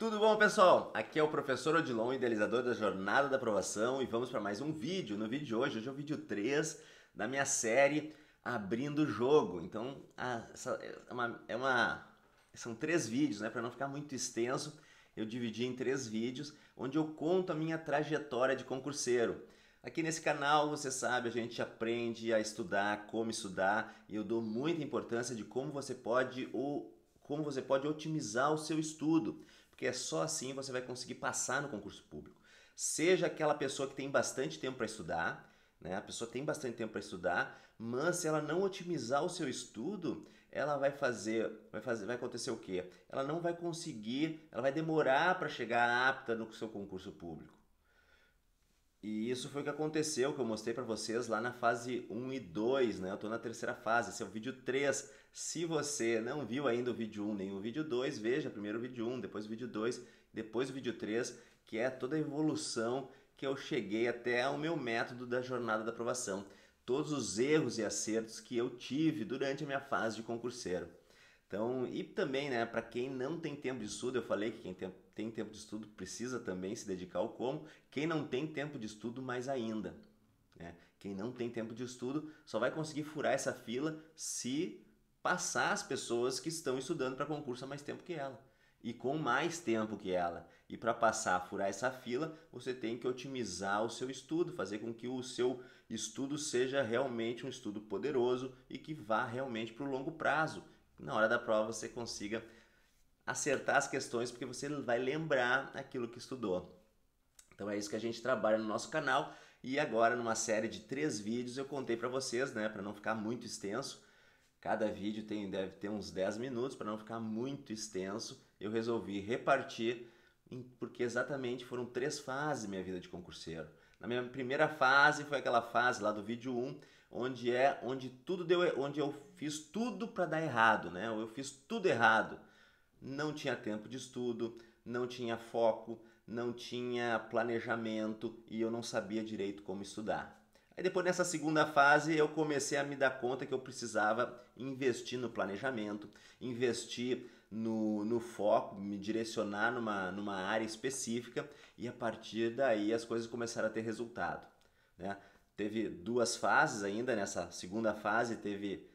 Tudo bom, pessoal? Aqui é o professor Odilon, idealizador da Jornada da Aprovação, e vamos para mais um vídeo. No vídeo de hoje é o vídeo 3 da minha série Abrindo o Jogo. Então, são 3 vídeos, né? Para não ficar muito extenso, eu dividi em 3 vídeos, onde eu conto a minha trajetória de concurseiro. Aqui nesse canal, você sabe, a gente aprende a estudar, como estudar, e eu dou muita importância de como você pode otimizar o seu estudo, porque é só assim você vai conseguir passar no concurso público. Seja aquela pessoa que tem bastante tempo para estudar, né? A pessoa tem bastante tempo para estudar, mas se ela não otimizar o seu estudo, ela vai acontecer o quê? Ela não vai conseguir, ela vai demorar para chegar apta no seu concurso público. E isso foi o que aconteceu, que eu mostrei para vocês lá na fase 1 e 2, né? Eu estou na terceira fase, esse é o vídeo 3. Se você não viu ainda o vídeo 1 nem o vídeo 2, veja primeiro o vídeo 1, depois o vídeo 2, depois o vídeo 3, que é toda a evolução que eu cheguei até o meu método da jornada da aprovação. Todos os erros e acertos que eu tive durante a minha fase de concurseiro. Então, e também, né, para quem não tem tempo de estudo, eu falei que quem tem tempo de estudo precisa também se dedicar ao como. Quem não tem tempo de estudo, mais ainda. Né? Quem não tem tempo de estudo só vai conseguir furar essa fila se passar as pessoas que estão estudando para concurso há mais tempo que ela. E com mais tempo que ela. E para passar, furar essa fila, você tem que otimizar o seu estudo, fazer com que o seu estudo seja realmente um estudo poderoso e que vá realmente para o longo prazo. Na hora da prova você consiga acertar as questões, porque você vai lembrar aquilo que estudou. Então é isso que a gente trabalha no nosso canal. E agora, numa série de 3 vídeos, eu contei para vocês, né, para não ficar muito extenso. Cada vídeo deve ter uns 10 minutos, para não ficar muito extenso. Eu resolvi repartir, porque exatamente foram 3 fases da minha vida de concurseiro. Na minha primeira fase foi aquela fase lá do vídeo 1, onde eu fiz tudo para dar errado, né? Eu fiz tudo errado. Não tinha tempo de estudo, não tinha foco, não tinha planejamento e eu não sabia direito como estudar. Aí depois nessa segunda fase eu comecei a me dar conta que eu precisava investir no planejamento, investir no foco, me direcionar numa área específica, e a partir daí as coisas começaram a ter resultado. Né? Teve 2 fases ainda, nessa segunda fase teve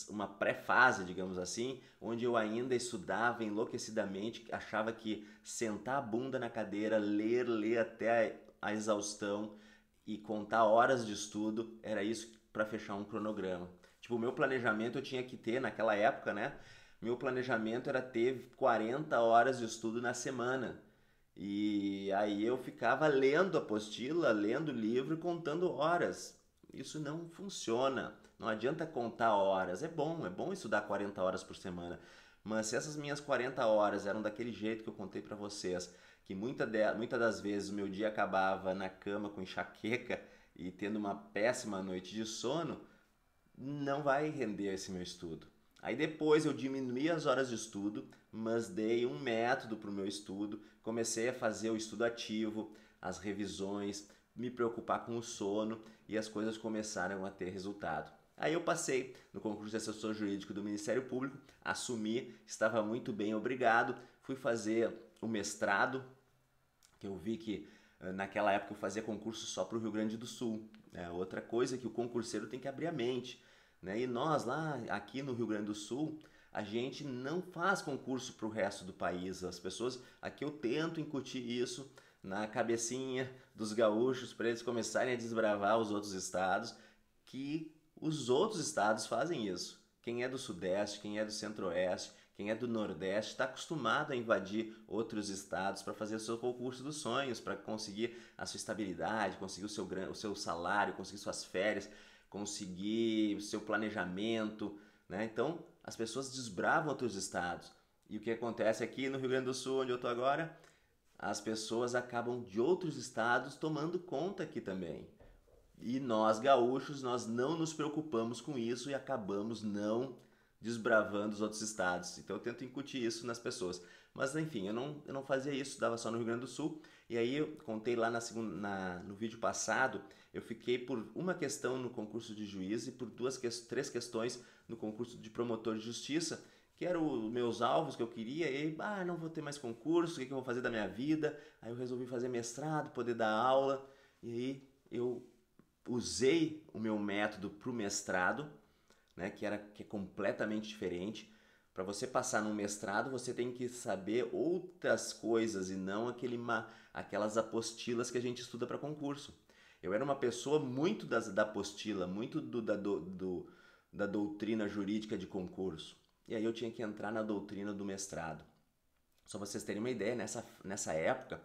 uma pré-fase, digamos assim, onde eu ainda estudava enlouquecidamente, achava que sentar a bunda na cadeira, ler até a exaustão e contar horas de estudo era isso para fechar um cronograma. Tipo, o meu planejamento eu tinha que ter naquela época, né? Meu planejamento era ter 40 horas de estudo na semana. E aí eu ficava lendo apostila, lendo livro e contando horas. Isso não funciona. Não adianta contar horas. É bom estudar 40 horas por semana. Mas se essas minhas 40 horas eram daquele jeito que eu contei para vocês, que muitas das vezes o meu dia acabava na cama com enxaqueca e tendo uma péssima noite de sono, não vai render esse meu estudo. Aí depois eu diminuí as horas de estudo, mas dei um método para o meu estudo, comecei a fazer o estudo ativo, as revisões, me preocupar com o sono, e as coisas começaram a ter resultado. Aí eu passei no concurso de assessor jurídico do Ministério Público, assumi, estava muito bem, obrigado, fui fazer o mestrado, que eu vi que naquela época eu fazia concurso só para o Rio Grande do Sul. Outra coisa é que o concurseiro tem que abrir a mente. Né? E nós lá, aqui no Rio Grande do Sul, a gente não faz concurso para o resto do país. As pessoas, aqui eu tento incutir isso na cabecinha dos gaúchos para eles começarem a desbravar os outros estados, que os outros estados fazem isso. Quem é do Sudeste, quem é do Centro-Oeste, quem é do Nordeste está acostumado a invadir outros estados para fazer o seu concurso dos sonhos, para conseguir a sua estabilidade, conseguir o seu salário, conseguir suas férias, conseguir o seu planejamento. Né? Então, as pessoas desbravam outros estados. E o que acontece aqui no Rio Grande do Sul, onde eu estou agora, as pessoas acabam de outros estados tomando conta aqui também. E nós, gaúchos, nós não nos preocupamos com isso e acabamos não desbravando os outros estados. Então eu tento incutir isso nas pessoas. Mas enfim, eu não fazia isso, dava só no Rio Grande do Sul. E aí eu contei lá no vídeo passado, eu fiquei por uma questão no concurso de juiz e por 3 questões no concurso de promotor de justiça, que eram os meus alvos que eu queria, e não vou ter mais concurso, o que eu vou fazer da minha vida? Aí eu resolvi fazer mestrado, poder dar aula, e aí eu usei o meu método para o mestrado, né, que é completamente diferente. Para você passar no mestrado, você tem que saber outras coisas e não aquelas apostilas que a gente estuda para concurso. Eu era uma pessoa muito da apostila, muito da doutrina jurídica de concurso. E aí eu tinha que entrar na doutrina do mestrado. Só pra vocês terem uma ideia, nessa época,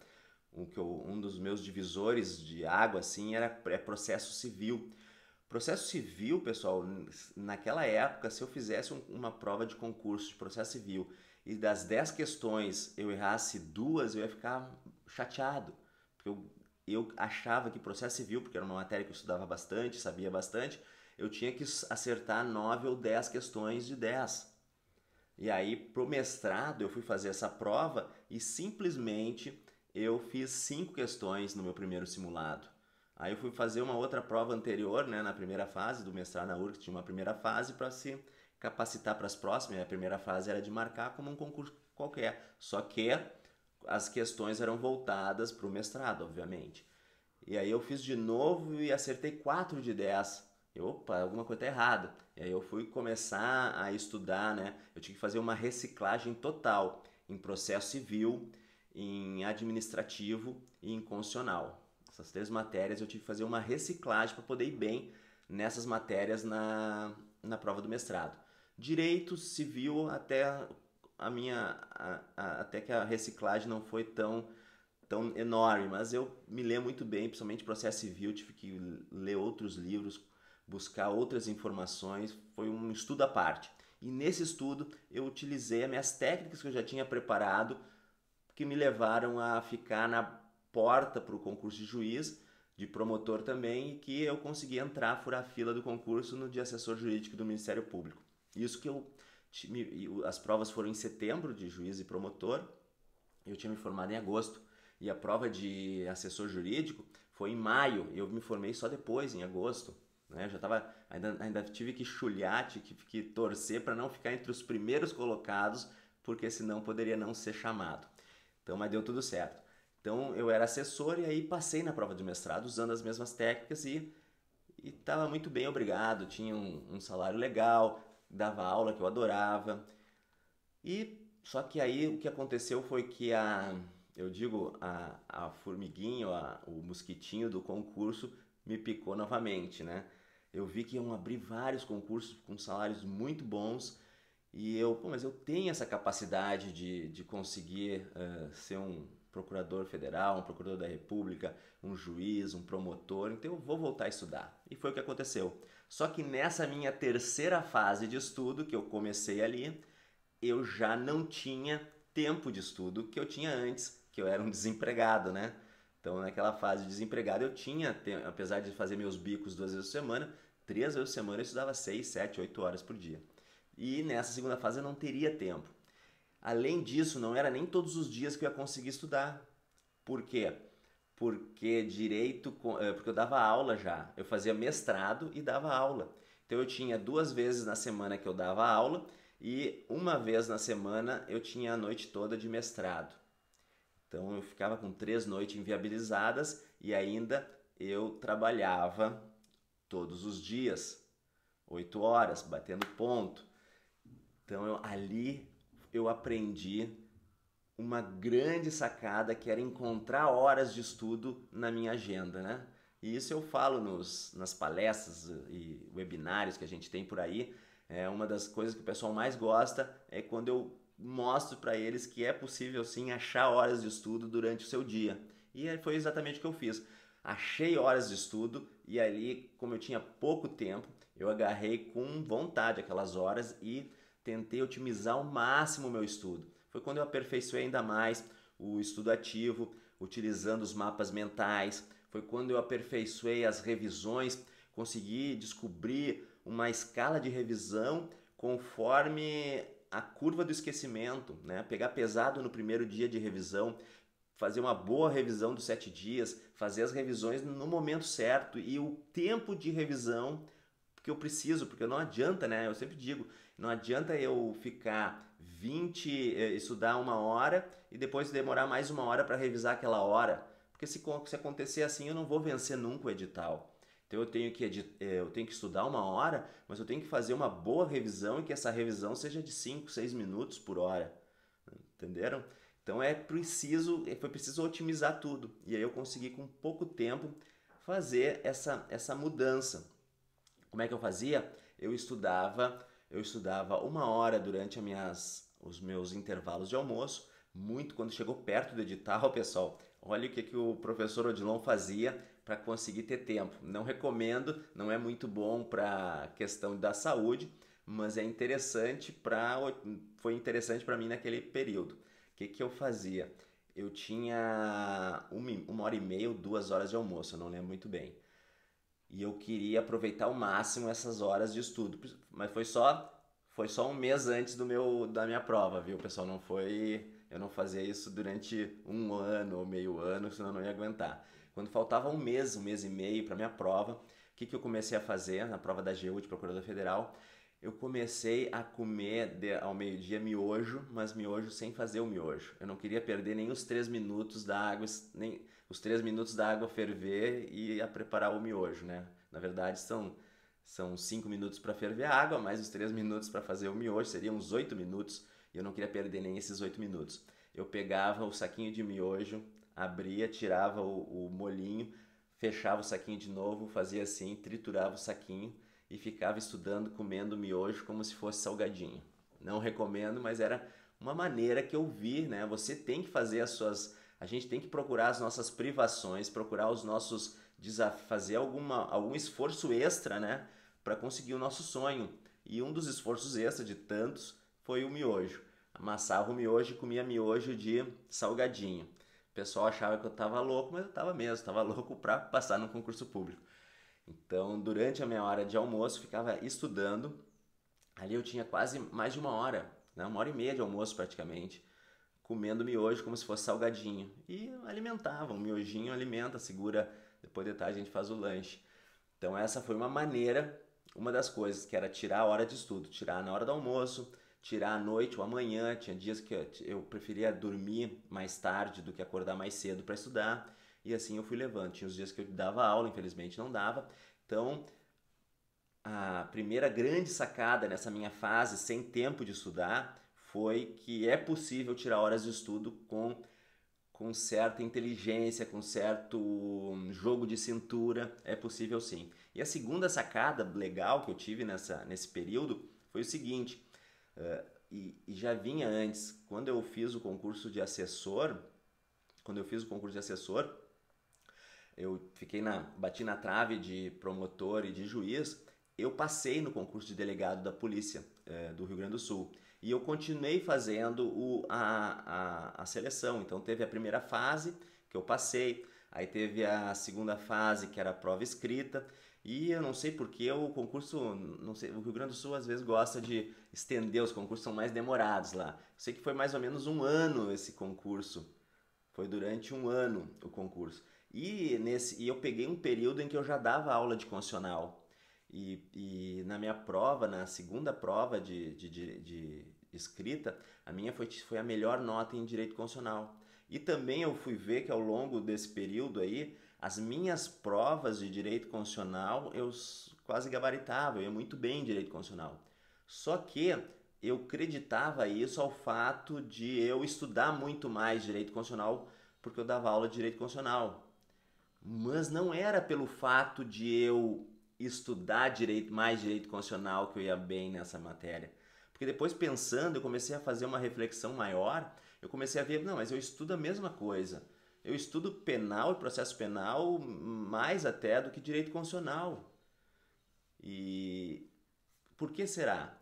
um dos meus divisores de água assim, é processo civil. Processo civil, pessoal, naquela época, se eu fizesse uma prova de concurso de processo civil e das 10 questões eu errasse 2, eu ia ficar chateado. Porque eu achava que processo civil, porque era uma matéria que eu estudava bastante, sabia bastante, eu tinha que acertar 9 ou 10 questões de 10. E aí, pro mestrado, eu fui fazer essa prova e simplesmente eu fiz 5 questões no meu primeiro simulado. Aí eu fui fazer uma outra prova anterior, né, na primeira fase do mestrado na URGS, tinha uma primeira fase para se capacitar para as próximas. A primeira fase era de marcar como um concurso qualquer, só que as questões eram voltadas para o mestrado, obviamente. E aí eu fiz de novo e acertei 4 de 10. Opa, alguma coisa está errada. E aí eu fui começar a estudar, né? Eu tinha que fazer uma reciclagem total em processo civil, em administrativo e em constitucional. Essas 3 matérias eu tive que fazer uma reciclagem para poder ir bem nessas matérias na prova do mestrado. Direito civil até até que a reciclagem não foi tão enorme, mas eu me lembro muito bem, principalmente processo civil, tive que ler outros livros, buscar outras informações, foi um estudo à parte. E nesse estudo eu utilizei as minhas técnicas que eu já tinha preparado, que me levaram a ficar na porta para o concurso de juiz, de promotor também, e que eu consegui entrar, furar a fila do concurso no de assessor jurídico do Ministério Público. Isso que as provas foram em setembro de juiz e promotor, eu tinha me formado em agosto, e a prova de assessor jurídico foi em maio, e eu me formei só depois, em agosto. Né? Eu já tava, ainda tive que chulhar, tive que torcer para não ficar entre os primeiros colocados, porque senão poderia não ser chamado. Então, mas deu tudo certo. Então eu era assessor e aí passei na prova de mestrado usando as mesmas técnicas e estava muito bem, obrigado. Tinha um salário legal, dava aula que eu adorava. E só que aí o que aconteceu foi que a formiguinha, o mosquitinho do concurso me picou novamente, né? Eu vi que iam abrir vários concursos com salários muito bons e mas eu tenho essa capacidade de conseguir ser um procurador federal, um procurador da República, um juiz, um promotor, então eu vou voltar a estudar. E foi o que aconteceu. Só que nessa minha terceira fase de estudo, que eu comecei ali, eu já não tinha tempo de estudo que eu tinha antes, que eu era um desempregado, né? Então naquela fase de desempregado eu tinha, apesar de fazer meus bicos 2 vezes por semana, 3 vezes por semana eu estudava 6, 7, 8 horas por dia. E nessa segunda fase eu não teria tempo. Além disso, não era nem todos os dias que eu ia conseguir estudar. Por quê? Porque porque eu dava aula já. Eu fazia mestrado e dava aula. Então eu tinha 2 vezes na semana que eu dava aula e uma vez na semana eu tinha a noite toda de mestrado. Então eu ficava com 3 noites inviabilizadas e ainda eu trabalhava todos os dias, 8 horas, batendo ponto. Então ali eu aprendi uma grande sacada que era encontrar horas de estudo na minha agenda, né? E isso eu falo nas palestras e webinários que a gente tem por aí. É uma das coisas que o pessoal mais gosta é quando eu mostro para eles que é possível sim achar horas de estudo durante o seu dia. E foi exatamente o que eu fiz. Achei horas de estudo e ali, como eu tinha pouco tempo, eu agarrei com vontade aquelas horas e tentei otimizar ao máximo o meu estudo. Foi quando eu aperfeiçoei ainda mais o estudo ativo, utilizando os mapas mentais. Foi quando eu aperfeiçoei as revisões, consegui descobrir uma escala de revisão conforme a curva do esquecimento, né? Pegar pesado no primeiro dia de revisão, fazer uma boa revisão dos 7 dias, fazer as revisões no momento certo e o tempo de revisão que eu preciso, porque não adianta, né? Eu sempre digo, não adianta eu ficar estudar 1 hora e depois demorar mais 1 hora para revisar aquela hora. Porque se acontecer assim, eu não vou vencer nunca o edital. Então eu tenho que estudar 1 hora, mas eu tenho que fazer uma boa revisão e que essa revisão seja de 5, 6 minutos por hora. Entenderam? Então foi preciso otimizar tudo. E aí eu consegui com pouco tempo fazer essa mudança. Como é que eu fazia? Eu estudava 1 hora durante os meus intervalos de almoço. Muito quando chegou perto do edital, pessoal. Olha o que o professor Odilon fazia para conseguir ter tempo. Não recomendo, não é muito bom para a questão da saúde, mas foi interessante para mim naquele período. O que eu fazia? Eu tinha 1 hora e meia ou 2 horas de almoço, eu não lembro muito bem. E eu queria aproveitar ao máximo essas horas de estudo, mas foi só um mês antes da minha prova, viu, pessoal? Eu não fazia isso durante 1 ano ou meio ano, senão eu não ia aguentar. Quando faltava um mês e meio para minha prova, o que eu comecei a fazer na prova da AGU de Procurador Federal? Eu comecei a comer ao meio-dia miojo, mas miojo sem fazer o miojo. Eu não queria perder nem os 3 minutos da água, nem os 3 minutos da água ferver e a preparar o miojo, né? Na verdade são 5 minutos para ferver a água, mais os 3 minutos para fazer o miojo, seriam uns 8 minutos, e eu não queria perder nem esses 8 minutos. Eu pegava o saquinho de miojo, abria, tirava o molhinho, fechava o saquinho de novo, fazia assim, triturava o saquinho e ficava estudando, comendo miojo como se fosse salgadinho. Não recomendo, mas era uma maneira que eu vi, né? Você tem que fazer a gente tem que procurar as nossas privações, procurar os nossos desafios, fazer algum esforço extra, né? Para conseguir o nosso sonho. E um dos esforços extras de tantos foi o miojo. Amassava o miojo e comia miojo de salgadinho. O pessoal achava que eu estava louco, mas eu estava mesmo, estava louco para passar no concurso público. Então, durante a minha hora de almoço, ficava estudando. Ali eu tinha quase mais de 1 hora, né? 1 hora e meia de almoço praticamente, comendo miojo como se fosse salgadinho. E alimentava, um miojinho alimenta, segura, depois de tarde a gente faz o lanche. Então essa foi uma das coisas, que era tirar a hora de estudo, tirar na hora do almoço, tirar à noite ou amanhã. Tinha dias que eu preferia dormir mais tarde do que acordar mais cedo para estudar, e assim eu fui levando. Tinha os dias que eu dava aula, infelizmente não dava. Então a primeira grande sacada nessa minha fase sem tempo de estudar foi que é possível tirar horas de estudo com certa inteligência, com certo jogo de cintura, é possível sim. E a segunda sacada legal que eu tive nesse período foi o seguinte, e já vinha antes, quando eu fiz o concurso de assessor, bati na trave de promotor e de juiz, eu passei no concurso de delegado da polícia do Rio Grande do Sul. E eu continuei fazendo a seleção. Então teve a primeira fase que eu passei, aí teve a segunda fase que era a prova escrita, e eu não sei porque o concurso, não sei, o Rio Grande do Sul às vezes gosta de estender, os concursos são mais demorados lá. Eu sei que foi mais ou menos 1 ano esse concurso, foi durante 1 ano o concurso. E eu peguei um período em que eu já dava aula de constitucional. E na minha prova, na segunda prova de escrita, a minha foi a melhor nota em direito constitucional. E também eu fui ver que ao longo desse período aí, as minhas provas de direito constitucional eu quase gabaritava, eu ia muito bem em direito constitucional. Só que eu creditava isso ao fato de eu estudar muito mais direito constitucional porque eu dava aula de direito constitucional. Mas não era pelo fato de eu estudar mais direito constitucional que eu ia bem nessa matéria. Porque depois pensando, eu comecei a fazer uma reflexão maior, eu comecei a ver, não, mas eu estudo a mesma coisa. Eu estudo penal e processo penal mais até do que direito constitucional. E por que será?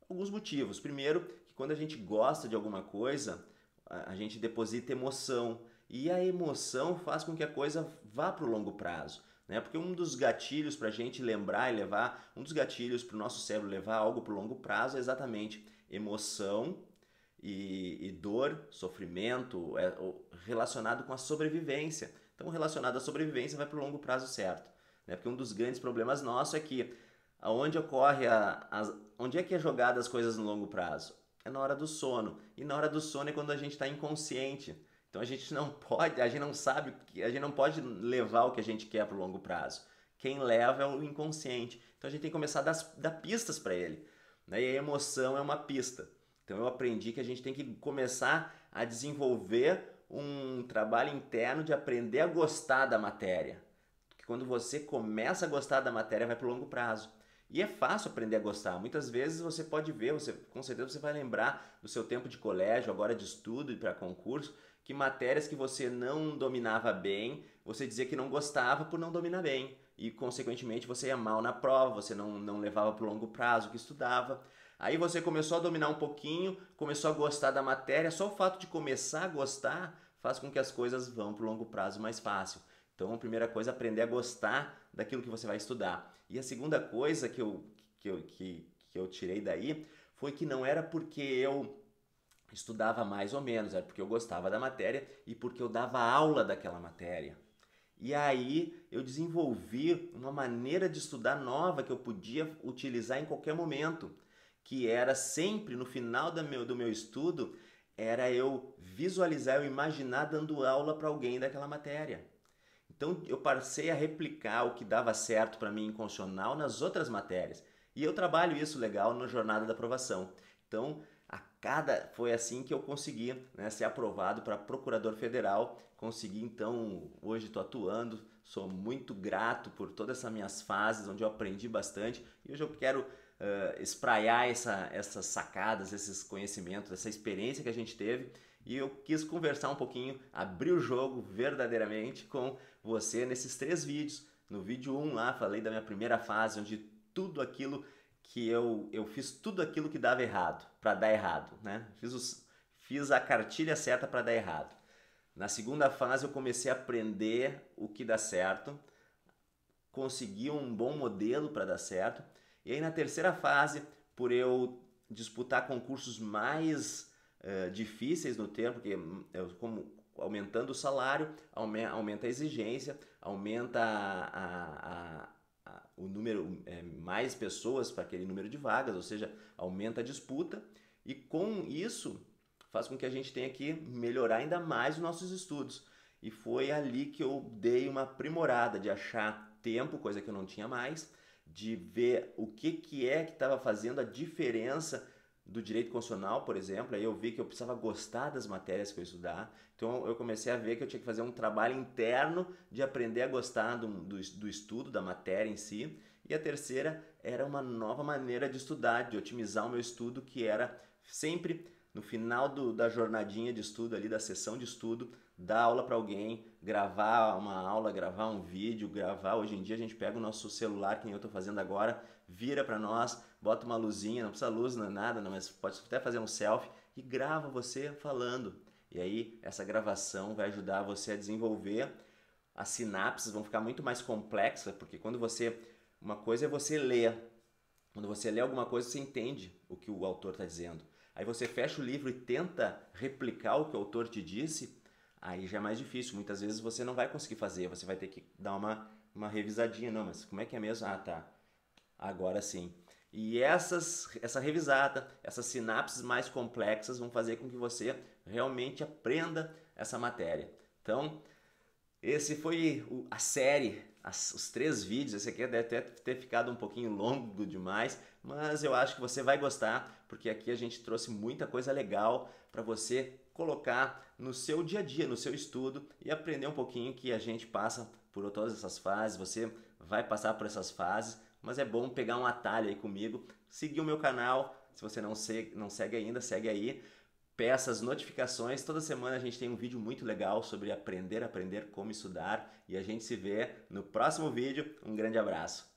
Alguns motivos. Primeiro, que quando a gente gosta de alguma coisa, a gente deposita emoção. E a emoção faz com que a coisa vá para o longo prazo. Né? Porque um dos gatilhos para a gente lembrar e levar, um dos gatilhos para o nosso cérebro levar algo para o longo prazo é exatamente emoção e dor, sofrimento, relacionado com a sobrevivência. Então, relacionado à sobrevivência vai para o longo prazo certo. Né? Porque um dos grandes problemas nossos é que onde é que é jogada as coisas no longo prazo? É na hora do sono. E na hora do sono é quando a gente está inconsciente. Então a gente não pode, a gente não sabe, a gente não pode levar o que a gente quer para o longo prazo. Quem leva é o inconsciente. Então a gente tem que começar a dar pistas para ele. Né? E a emoção é uma pista. Então eu aprendi que a gente tem que começar a desenvolver um trabalho interno de aprender a gostar da matéria. Porque quando você começa a gostar da matéria, vai para o longo prazo. E é fácil aprender a gostar. Muitas vezes você pode ver, você, com certeza você vai lembrar do seu tempo de colégio, agora de estudo e para concurso, que matérias que você não dominava bem, você dizia que não gostava por não dominar bem. E, consequentemente, você ia mal na prova, você não levava para o longo prazo o que estudava. Aí você começou a dominar um pouquinho, começou a gostar da matéria, só o fato de começar a gostar faz com que as coisas vão para o longo prazo mais fácil. Então, a primeira coisa é aprender a gostar daquilo que você vai estudar. E a segunda coisa que eu tirei daí foi que não era porque eu estudava mais ou menos, era porque eu gostava da matéria e porque eu dava aula daquela matéria. E aí eu desenvolvi uma maneira de estudar nova que eu podia utilizar em qualquer momento, que era sempre no final do meu estudo, era eu visualizar, eu imaginar dando aula para alguém daquela matéria. Então eu passei a replicar o que dava certo para mim em constitucional nas outras matérias. E eu trabalho isso legal na jornada da aprovação. Então, foi assim que eu consegui, né, ser aprovado para procurador federal. Consegui, então, hoje estou atuando, sou muito grato por todas essas minhas fases onde eu aprendi bastante e hoje eu quero espraiar essas sacadas, esses conhecimentos, essa experiência que a gente teve e eu quis conversar um pouquinho, abrir o jogo verdadeiramente com você nesses 3 vídeos. No vídeo 1 lá falei da minha primeira fase, onde tudo aquilo que eu fiz tudo aquilo que dava errado, para dar errado, né? Fiz a cartilha certa para dar errado. Na segunda fase eu comecei a aprender o que dá certo, consegui um bom modelo para dar certo. E aí na terceira fase, por eu disputar concursos mais difíceis no tempo, porque como aumentando o salário, aumenta a exigência, aumenta o número, mais pessoas para aquele número de vagas, ou seja, aumenta a disputa e com isso faz com que a gente tenha que melhorar ainda mais os nossos estudos. E foi ali que eu dei uma aprimorada de achar tempo, coisa que eu não tinha mais, de ver o que é que estava fazendo a diferença do direito constitucional, por exemplo. Aí eu vi que eu precisava gostar das matérias que eu estudar. Então eu comecei a ver que eu tinha que fazer um trabalho interno de aprender a gostar do estudo, da matéria em si. E a terceira era uma nova maneira de estudar, de otimizar o meu estudo, que era sempre no final da jornadinha de estudo ali, da sessão de estudo, dar aula para alguém, gravar uma aula, gravar um vídeo, gravar. Hoje em dia a gente pega o nosso celular, que nem eu estou fazendo agora, vira para nós, bota uma luzinha, não precisa luz, não é nada, não, mas pode até fazer um selfie e grava você falando. E aí essa gravação vai ajudar você a desenvolver, as sinapses vão ficar muito mais complexas, porque quando você... Uma coisa é você ler. Quando você lê alguma coisa, você entende o que o autor está dizendo. Aí você fecha o livro e tenta replicar o que o autor te disse, aí já é mais difícil. Muitas vezes você não vai conseguir fazer, você vai ter que dar uma revisadinha. Não, mas como é que é mesmo? Ah, tá. Agora sim. E essa revisada, essas sinapses mais complexas vão fazer com que você realmente aprenda essa matéria. Então, esse foi a série, os 3 vídeos. Esse aqui deve ter ficado um pouquinho longo demais, mas eu acho que você vai gostar, porque aqui a gente trouxe muita coisa legal para você colocar no seu dia a dia, no seu estudo e aprender um pouquinho que a gente passa por todas essas fases, você vai passar por essas fases, mas é bom pegar um atalho aí comigo, seguir o meu canal, se você não segue ainda, segue aí. Peça as notificações, toda semana a gente tem um vídeo muito legal sobre aprender como estudar e a gente se vê no próximo vídeo. Um grande abraço!